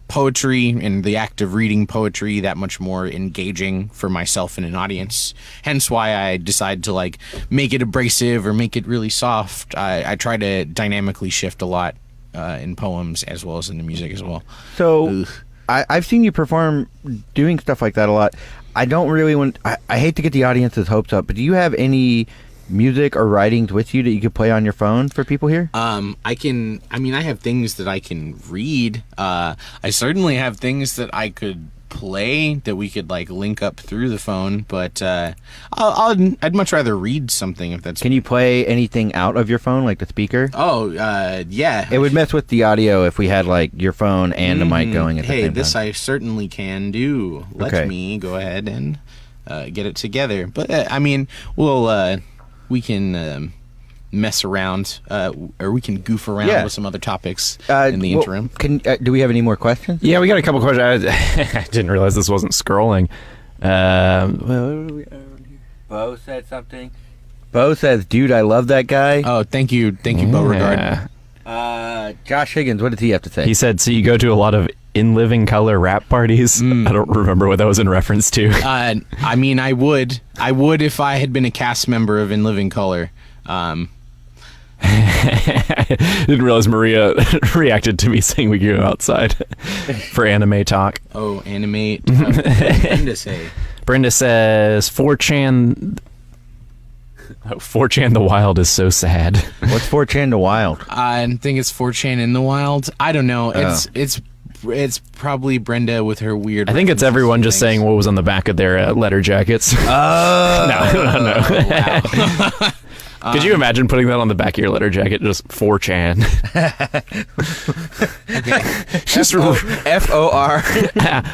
poetry and the act of reading poetry that much more engaging for myself and an audience. Hence why I decide to like make it abrasive or make it really soft. I try to dynamically shift a lot in poems as well as in the music as well. So I've seen you perform doing stuff like that a lot. I don't really want. I hate to get the audience's hopes up, but do you have any music or writings with you that you could play on your phone for people here? I have things that I can read. I certainly have things that I could play that we could like link up through the phone, but I'd much rather read something if that's. Can you play anything out of your phone, like the speaker? Oh, yeah. It would mess with the audio if we had like your phone and the mic going at the same time. This I certainly can do. Let me go ahead and get it together. But we can mess around, or we can goof around with some other topics in the interim. Do we have any more questions? Yeah, we got a couple questions. I didn't realize this wasn't scrolling. Bo said something. Bo says, "Dude, I love that guy." Oh, thank you, Beauregard. Josh Higgins, what did he have to say? He said, so you go to a lot of In Living Color rap parties? I don't remember what that was in reference to. I would if I had been a cast member of In Living Color. Didn't realize Maria reacted to me saying we could go outside for anime talk. Oh, animate. What did Brenda say? Brenda says 4chan. Oh, 4chan the Wild is so sad. What's 4chan the Wild? I think it's 4chan in the Wild. I don't know. It's probably Brenda with her weird. I think it's everyone just saying what was on the back of their letter jackets. Oh. No. Wow. Could you imagine putting that on the back of your letter jacket? Just 4chan. Okay. Just F-O-R.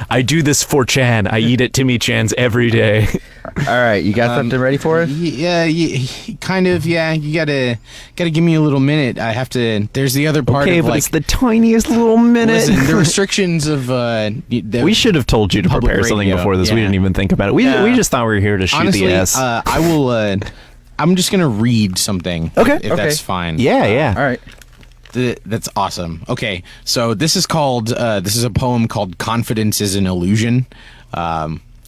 I do this 4chan. I eat at Timmy Chan's every day. All right, you got something ready for us? Yeah, kind of. Yeah, you gotta give me a little minute. I have to. There's the other part. Okay, of, but like, it's the tiniest little minute. Listen, the restrictions of. We should have told you to public prepare something radio, before this. yeah. We didn't even think about it. We just thought we were here to shoot Honestly, the S. I will. I'm just gonna read something. Okay, if that's fine. Yeah. All right. That's awesome. Okay, so this is called. This is a poem called "Confidence is an Illusion."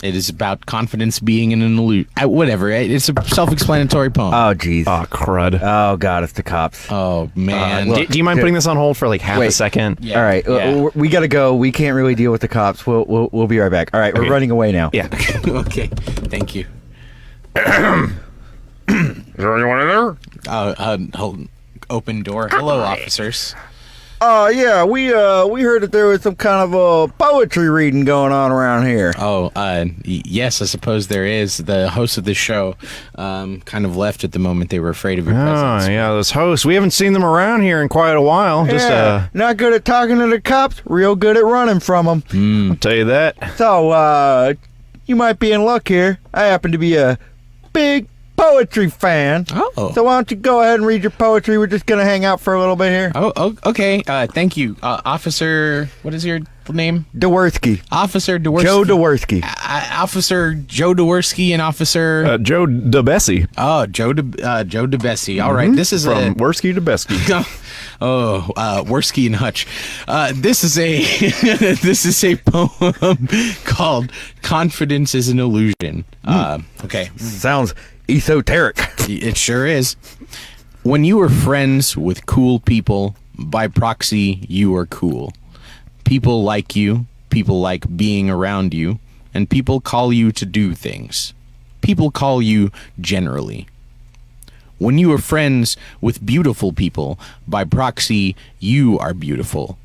It is about confidence being an illusion. Whatever. It's a self-explanatory poem. Oh, jeez. Oh, crud. Oh, God, it's the cops. Oh, man. Do you mind putting this on hold for like half a second? Yeah. All right, Yeah. we gotta go. We can't really deal with the cops. We'll be right back. All right, we're running away now. Yeah. Okay. Thank you. Is there anyone in there? Open door. Hello, officers. Yeah, we heard that there was some kind of poetry reading going on around here. Yes, I suppose there is. The host of this show kind of left at the moment. They were afraid of your presence. Oh, yeah, those hosts. We haven't seen them around here in quite a while. Yeah, not good at talking to the cops, real good at running from them. I'll tell you that. So, you might be in luck here. I happen to be a big poetry fan. Oh. So why don't you go ahead and read your poetry? We're just going to hang out for a little bit here. Oh, okay. Thank you. Officer, what is your name? Dworsky. Officer Dworsky. Joe Dworsky. Officer Joe Dworsky and Officer... Joe DeBessie. Oh, Joe DeBessie. All right. This is From Worsky to Besky. Worsky and Hutch. This is a poem called "Confidence is an Illusion." Okay. Sounds esoteric. It sure is. When you are friends with cool people, by proxy, you are cool. People like you, people like being around you, and people call you to do things. People call you generally. When you are friends with beautiful people, by proxy, you are beautiful.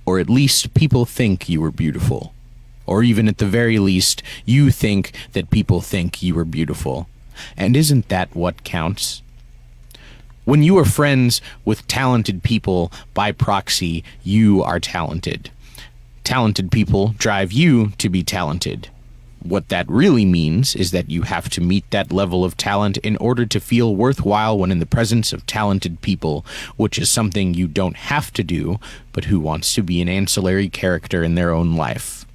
Or at least people think you are beautiful. Or even at the very least, you think that people think you are beautiful. And isn't that what counts? When you are friends with talented people, by proxy, you are talented. Talented people drive you to be talented. What that really means is that you have to meet that level of talent in order to feel worthwhile when in the presence of talented people, which is something you don't have to do, but who wants to be an ancillary character in their own life.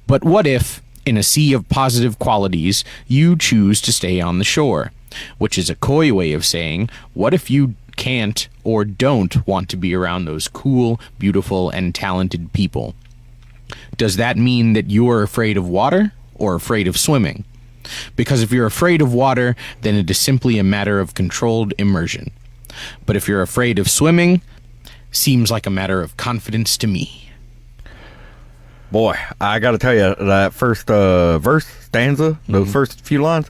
But what if, in a sea of positive qualities, you choose to stay on the shore? Which is a coy way of saying, what if you can't or don't want to be around those cool, beautiful, and talented people? Does that mean that you're afraid of water or afraid of swimming? Because if you're afraid of water, then it is simply a matter of controlled immersion. But if you're afraid of swimming, seems like a matter of confidence to me. Boy, I got to tell you, that first stanza, those first few lines,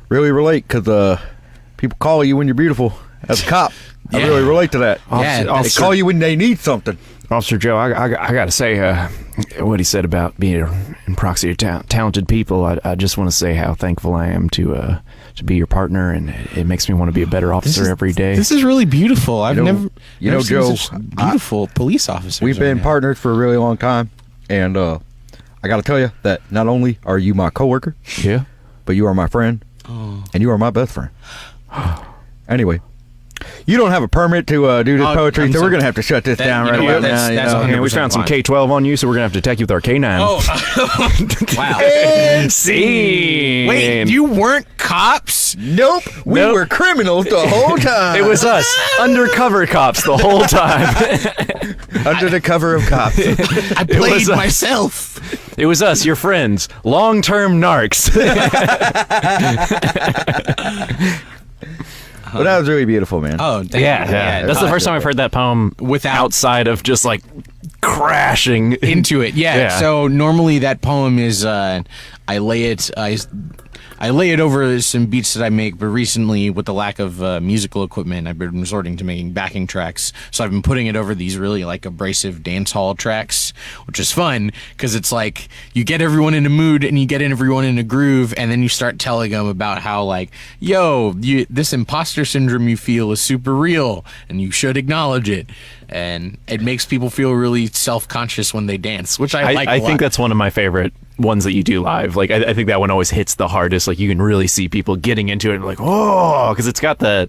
really relate because people call you when you're beautiful. As a cop, I really relate to that. They call you when they need something. Officer Joe, I got to say what he said about being in proxy to talented people. I just want to say how thankful I am to be your partner, and it makes me want to be a better officer every day. This is really beautiful. I've never seen Joe, such beautiful police officers. We've been partners for a really long time, and I got to tell you that not only are you my coworker, but you are my friend, and you are my best friend. Anyway. You don't have a permit to do this poetry, so we're going to have to shut this down right now. That's we found some K-12 on you, so we're going to have to attack you with our K-9. Oh, wow. Scene. Wait, you weren't cops? Nope. We were criminals the whole time. It was us, undercover cops the whole time. Under the cover of cops. I played myself. It was us, your friends, long-term narcs. Well, that was really beautiful, man. Oh, yeah. That's the first time I've heard that poem outside of just like crashing into it. Yeah. So normally that poem is I lay it over some beats that I make, but recently with the lack of musical equipment, I've been resorting to making backing tracks. So I've been putting it over these really like abrasive dance hall tracks, which is fun because it's like you get everyone in a mood and you get everyone in a groove, and then you start telling them about how like, yo, this imposter syndrome you feel is super real and you should acknowledge it. And it makes people feel really self-conscious when they dance, which I like a lot. I think that's one of my favorite ones that you do live. Like, I think that one always hits the hardest. Like, you can really see people getting into it and like, oh, because it's got the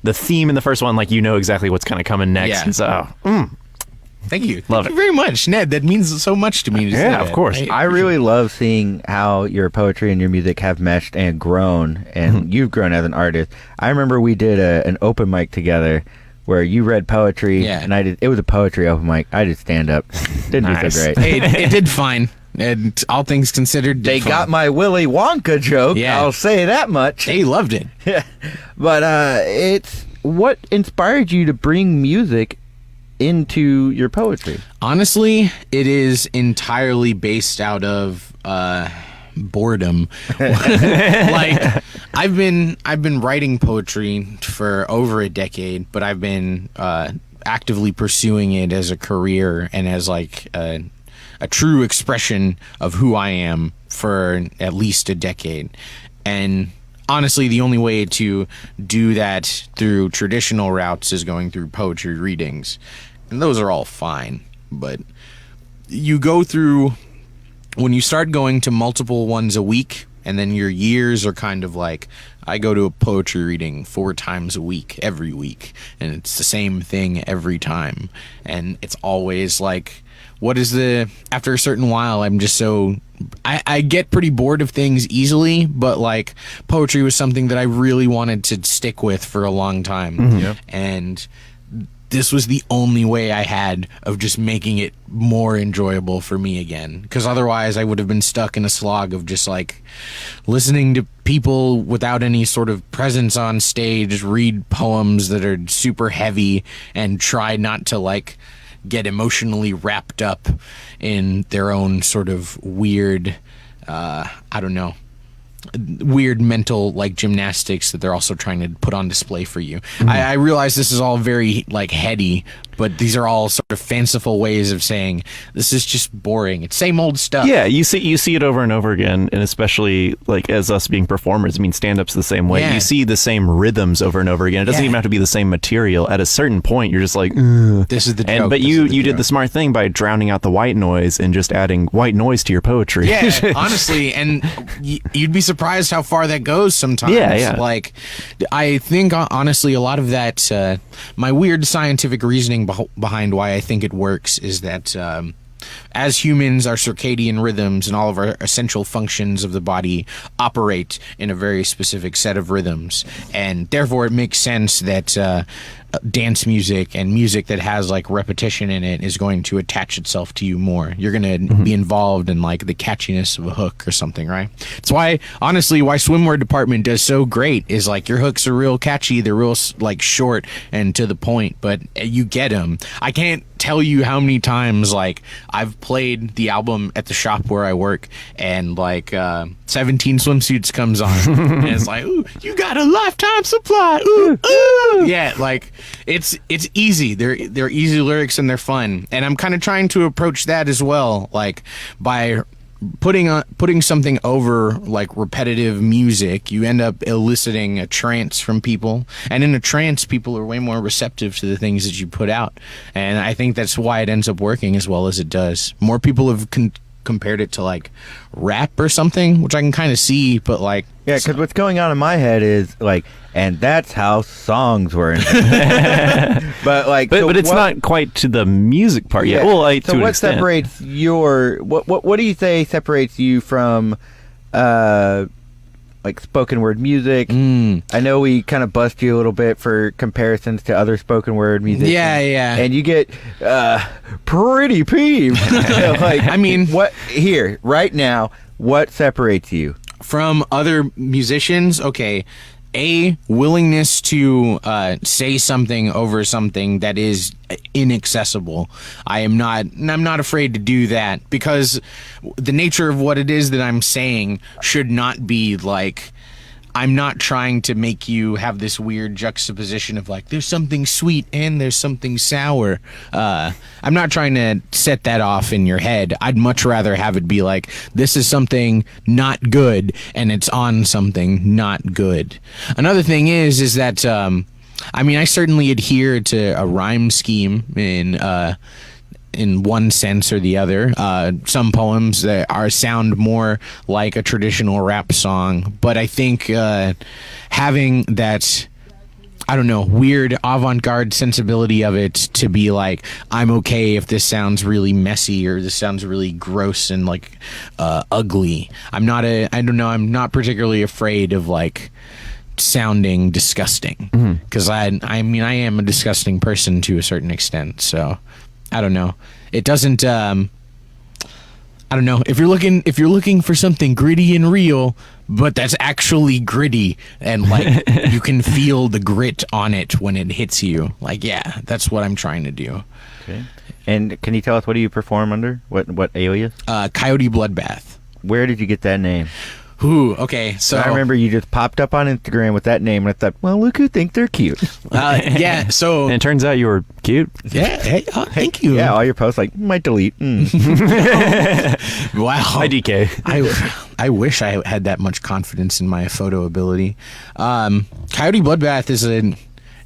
theme in the first one, like, you know exactly what's kind of coming next. Yeah. And so, Thank you. Love Thank it. you very much, Ned. That means so much to me. Yeah, of course. I really love seeing how your poetry and your music have meshed and grown, and you've grown as an artist. I remember we did an open mic together where you read poetry, and I did. It was a poetry open mic. I did stand up. Didn't do so great. It did fine. And all things considered, they got my Willy Wonka joke. Yeah. I'll say that much. They loved it. But it's what inspired you to bring music into your poetry? Honestly, it is entirely based out of boredom. Like I've been writing poetry for over a decade, but I've been actively pursuing it as a career and as like a true expression of who I am for at least a decade. And honestly, the only way to do that through traditional routes is going through poetry readings. And those are all fine. But you go through, when you start going to multiple ones a week, and then your years are kind of like, I go to a poetry reading 4 times a week, every week. And it's the same thing every time. And it's always like, after a certain while, I'm just so, I get pretty bored of things easily, but like poetry was something that I really wanted to stick with for a long time. Mm-hmm. Yep. And this was the only way I had of just making it more enjoyable for me again. Because otherwise I would have been stuck in a slog of just like listening to people without any sort of presence on stage read poems that are super heavy and try not to like get emotionally wrapped up in their own sort of weird, weird mental like gymnastics that they're also trying to put on display for you. Mm-hmm. I realize this is all very like heady, but these are all sort of fanciful ways of saying this is just boring. It's same old stuff. Yeah, you see it over and over again, and especially like as us being performers, I mean, stand-up's the same way. Yeah. You see the same rhythms over and over again. It doesn't even have to be the same material. At a certain point, you're just like, ugh. This is the joke. But you did the smart thing by drowning out the white noise and just adding white noise to your poetry. Yeah, honestly, and you'd be surprised how far that goes sometimes. Yeah. Like, I think honestly, a lot of that, my weird scientific reasoning behind why I think it works is that as humans, our circadian rhythms and all of our essential functions of the body operate in a very specific set of rhythms, and therefore it makes sense that dance music and music that has like repetition in it is going to attach itself to you more. You're going to be involved in like the catchiness of a hook or something, right? It's why, honestly, why Swimwear Department does so great is like your hooks are real catchy. They're real like short and to the point, but you get them. I can't tell you how many times like I've played the album at the shop where I work and like 17 Swimsuits comes on and it's like, ooh, you got a lifetime supply. Ooh, ooh. Yeah, like it's easy. They're easy lyrics and they're fun. And I'm kind of trying to approach that as well, like by putting something over like repetitive music. You end up eliciting a trance from people, and in a trance people are way more receptive to the things that you put out, and I think that's why it ends up working as well as it does. More people have compared it to like rap or something, which I can kind of see, but like yeah, because what's going on in my head is like, and that's how songs were invented. but it's not quite to the music part yet. Well, so what separates what do you say separates you from like spoken word music? I know we kind of bust you a little bit for comparisons to other spoken word music. Yeah. And you get pretty peeved. Like, I mean, what here right now? What separates you from other musicians? Okay. A willingness to say something over something that is inaccessible. I'm not afraid to do that, because the nature of what it is that I'm saying should not be like, I'm not trying to make you have this weird juxtaposition of like, there's something sweet and there's something sour. I'm not trying to set that off in your head. I'd much rather have it be like, this is something not good and it's on something not good. Another thing is that, I mean, I certainly adhere to a rhyme scheme in one sense or the other. Some poems that sound more like a traditional rap song, but I think having that, I don't know, weird avant-garde sensibility of it to be like, I'm okay if this sounds really messy or this sounds really gross and like ugly. I'm not particularly afraid of like sounding disgusting, because I mean I am a disgusting person to a certain extent, so I don't know. It doesn't. I don't know. If you're looking for something gritty and real, but that's actually gritty and like you can feel the grit on it when it hits you. Like, yeah, that's what I'm trying to do. Okay. And can you tell us, what do you perform under? What alias? Coyote Bloodbath. where did you get that name? Ooh, okay. So I remember you just popped up on Instagram with that name, and I thought, well, look who thinks they're cute. yeah. So And it turns out you were cute. yeah. Hey, thank you. Yeah, all your posts like might delete. Wow. Hi, DK. I wish I had that much confidence in my photo ability. Coyote Bloodbath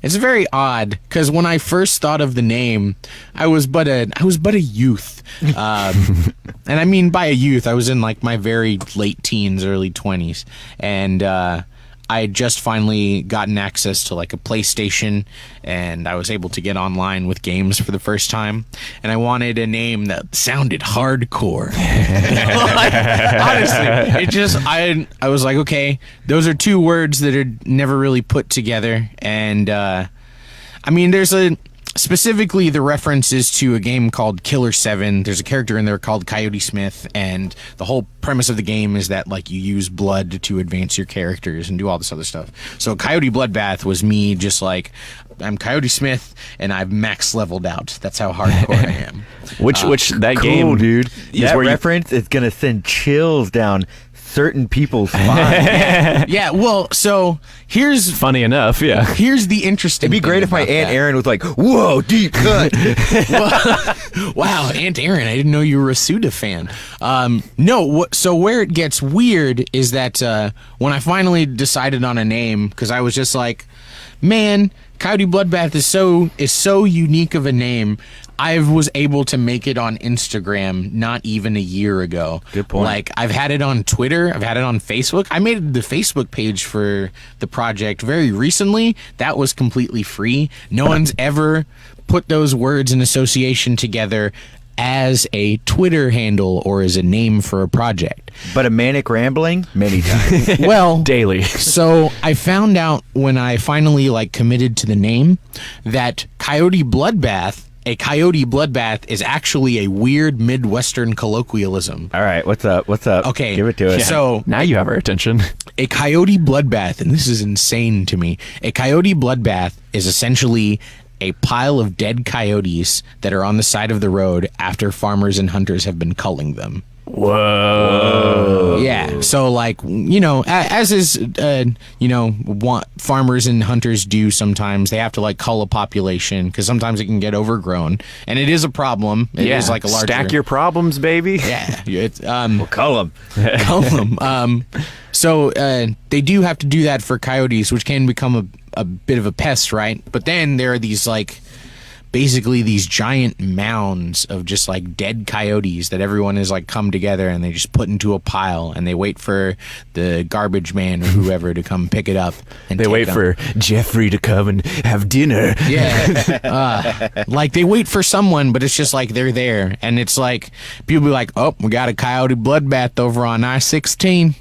it's very odd because when I first thought of the name, I was but a youth, and I mean by a youth, I was in like my very late teens, early 20s, and I had just finally gotten access to like a PlayStation, and I was able to get online with games for the first time, and I wanted a name that sounded hardcore. Like, honestly, it just I was like, okay, those are two words that are never really put together, and I mean, there's specifically the references to a game called Killer 7. There's a character in there called Coyote Smith, and the whole premise of the game is that like you use blood to advance your characters and do all this other stuff. So Coyote Bloodbath was me just like, I'm Coyote Smith and I've max leveled out. That's how hardcore I am. Which that Cool, game, dude. is That where you- reference is gonna send chills down certain people's spines. Yeah, well, so here's funny enough, yeah. here's the interesting It'd be thing great if my about Aunt that. Erin was like, "Whoa, deep cut." Wow, Aunt Erin, I didn't know you were a Suda fan. So where it gets weird is that when I finally decided on a name, because I was just like, man, Coyote Bloodbath is so unique of a name. I was able to make it on Instagram not even a year ago. Good point. Like, I've had it on Twitter. I've had it on Facebook. I made the Facebook page for the project very recently. That was completely free. No one's ever put those words in association together as a Twitter handle or as a name for a project. But a manic rambling many times. Well, Daily. so I found out when I finally like committed to the name that a coyote bloodbath is actually a weird Midwestern colloquialism. All right, what's up? Okay, give it to us. So Now you have our attention. a coyote bloodbath, and this is insane to me, a coyote bloodbath is essentially a pile of dead coyotes that are on the side of the road after farmers and hunters have been culling them. Whoa. Yeah, so like, as is what farmers and hunters do sometimes, they have to like cull a population because sometimes it can get overgrown, and it is a problem. It is like a larger... Stack your problems, baby. Yeah, it's Cull 'em. cull them. So they do have to do that for coyotes, which can become a bit of a pest, right? But then there are these like basically these giant mounds of just like dead coyotes that everyone has like come together and they just put into a pile and they wait for the garbage man or whoever to come pick it up. And They take wait them. for Jeffrey to come and have dinner. Yeah. Like they wait for someone, but it's just like they're there. And it's like people be like, oh, we got a coyote bloodbath over on I-16.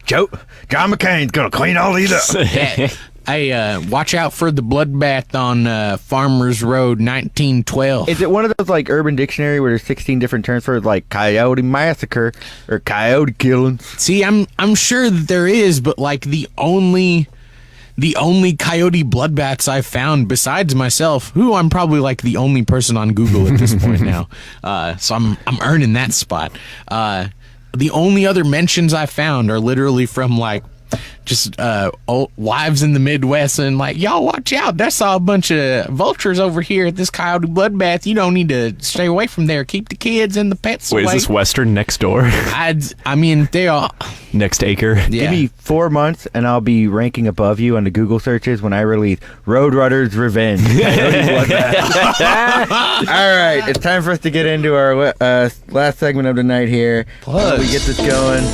John McCain's gonna clean all these up. Yeah. Hey, watch out for the bloodbath on Farmers Road 1912. Is it one of those like Urban Dictionary where there's 16 different terms for like coyote massacre or coyote killings? See, I'm sure that there is, but like the only coyote bloodbaths I've found besides myself, who I'm probably like the only person on Google at this point now. So I'm earning that spot. The only other mentions I found are literally from like just old wives in the Midwest and like, y'all watch out, I saw a bunch of vultures over here at this coyote bloodbath. You don't need to stay away from there. Keep the kids and the pets Wait, away. is this Western next door? I mean, they are. Next acre? Yeah. Give me 4 months and I'll be ranking above you on the Google searches when I release Roadrunner's Revenge. Coyote Bloodbath. All right, it's time for us to get into our last segment of the night here. Plus. We get this going.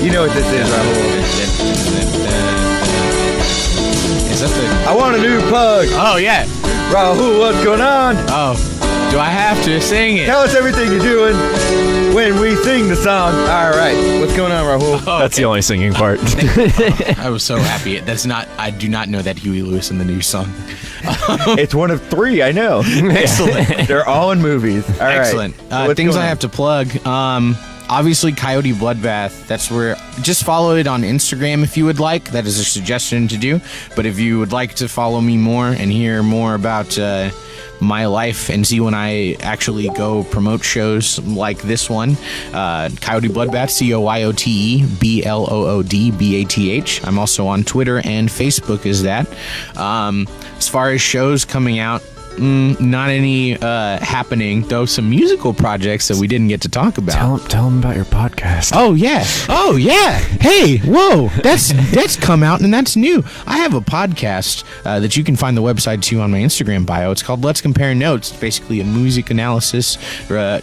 You know what this is, Rahul. Is that the... I want a new plug. Oh, yeah. Rahul, what's going on? Oh, do I have to sing it? Tell us everything you're doing when we sing the song. All right, what's going on, Rahul? That's the only singing part. I was so happy. I do not know that Huey Lewis in the new song. It's one of 3, I know. Excellent. They're all in movies. All right. Excellent. What's Things going I on? have to plug. Obviously, Coyote Bloodbath. That's where. Just follow it on Instagram if you would like. That is a suggestion to do. But if you would like to follow me more and hear more about my life and see when I actually go promote shows like this one, Coyote Bloodbath, COYOTE BLOODBATH. I'm also on Twitter and Facebook as that. As far as shows coming out, not any happening, though some musical projects that we didn't get to talk about. Tell them about your podcast. Oh yeah. Hey, whoa, that's come out and that's new. I have a podcast that you can find the website to on my Instagram bio. It's called Let's Compare Notes. It's basically a music analysis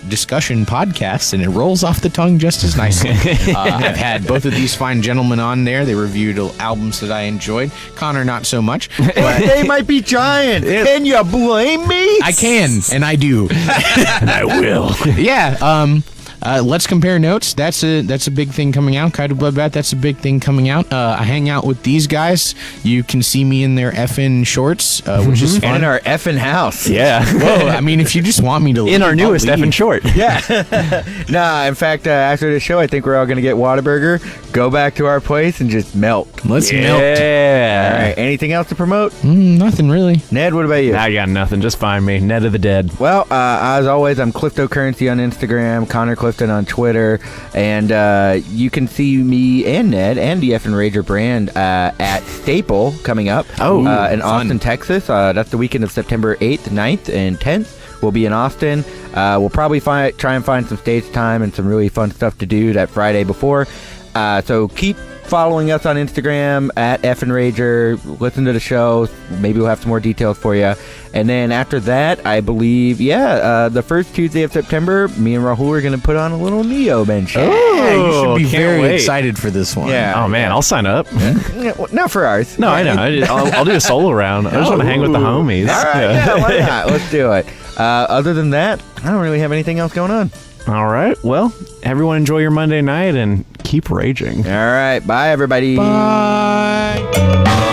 discussion podcast, and it rolls off the tongue just as nicely. I've had both of these fine gentlemen on there. They reviewed albums that I enjoyed. Connor, not so much. But They might be giant. Can you blame me? I can, and I do. I will. Yeah. Let's Compare Notes. That's a big thing coming out. Coyote Bloodbath. That's a big thing coming out. I hang out with these guys. You can see me in their effin shorts, which is fun. And in our effing house. Yeah. Whoa, I mean, if you just want me to leave, In our newest I'll leave. effing short. Yeah. Nah, in fact, after the show, I think we're all going to get Whataburger, go back to our place, and just melt. Let's melt. Yeah. All right. Anything else to promote? Nothing really. Ned, what about you? I got nothing. Just find me. Net of the Dead. Well, as always, I'm Cliftocurrency on Instagram, Connor Clifton on Twitter, and you can see me and Ned and the Effin Rager brand at Staple coming up in Austin, Texas. That's the weekend of September 8th, 9th, and 10th. We'll be in Austin. We'll probably try and find some stage time and some really fun stuff to do that Friday before. So keep following us on Instagram at Effin Rager. Listen to the show. Maybe we'll have some more details for you. And then after that, I believe, the first Tuesday of September, me and Rahul are going to put on a little Neo bench. Yeah, you should be can't very wait. excited for this one. Yeah. Oh, man. I'll sign up. Yeah, well, not for ours. No, I know. I'll do a solo round. I just want to hang with the homies. All right, yeah, why not? Let's do it. Other than that, I don't really have anything else going on. All right. Well, everyone enjoy your Monday night and keep raging. All right. Bye, everybody. Bye.